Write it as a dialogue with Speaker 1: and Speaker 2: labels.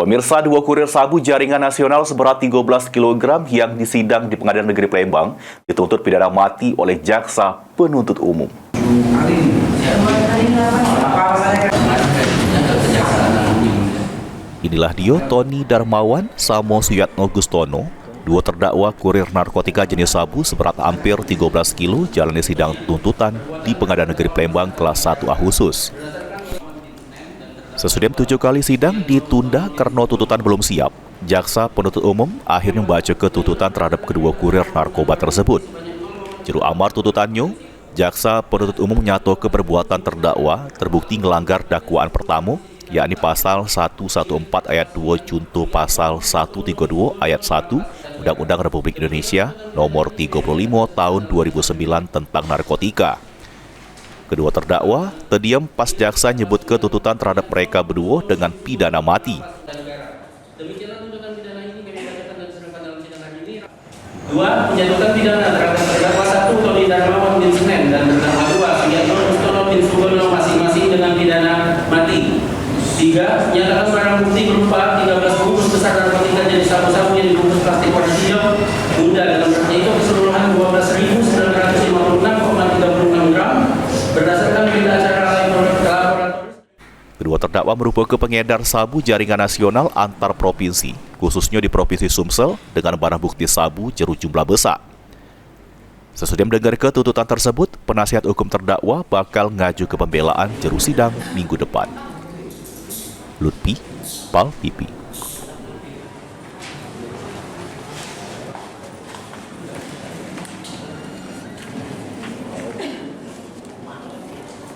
Speaker 1: Pemirsa, dua kurir sabu jaringan nasional seberat 13 kg yang disidang di Pengadilan Negeri Palembang dituntut pidana mati oleh jaksa penuntut umum. Inilah dia Tony Darmawan Samo Suyatno Gustono, dua terdakwa kurir narkotika jenis sabu seberat hampir 13 kilo jalani sidang tuntutan di Pengadilan Negeri Palembang kelas 1A khusus. Sesudah 7 kali sidang ditunda karena tuntutan belum siap, jaksa penuntut umum akhirnya membaca tuntutan terhadap kedua kurir narkoba tersebut. Juru amar tuntutannya, jaksa penuntut umum nyatakan perbuatan terdakwa terbukti melanggar dakwaan pertama, yakni pasal 114 ayat 2 junto pasal 132 ayat 1 Undang-Undang Republik Indonesia nomor 35 tahun 2009 tentang narkotika. Kedua terdakwa terdiam pas jaksa nyebut ke tuntutan terhadap mereka berdua dengan pidana mati.
Speaker 2: Demikianlah tuntutan pidana ini kami bacakan dan diserahkan dalam sidang hari ini. 2. Menjatuhkan pidana terhadap terdakwa 1 Tony Darmawan bin Senen dan terdakwa 2 Suyatno Gustono bin Sugono masing-masing dengan pidana mati. 3. Menyatakan barang bukti berupa 13 bungkus besar narkotika jenis sabu-sabu yang dibungkus plastik warna hijau muda dalam beratnya itu keseluruhan 12.956,36 gram berdasarkan berita acara laboratorium.
Speaker 1: Kedua terdakwa merupakan pengedar sabu jaringan nasional antar provinsi, khususnya di Provinsi Sumsel dengan barang bukti sabu jeru jumlah besar. Sesudah mendengar tuntutan tersebut, penasihat hukum terdakwa bakal ngaju ke pembelaan jeru sidang minggu depan. Lutfi, PAL TV.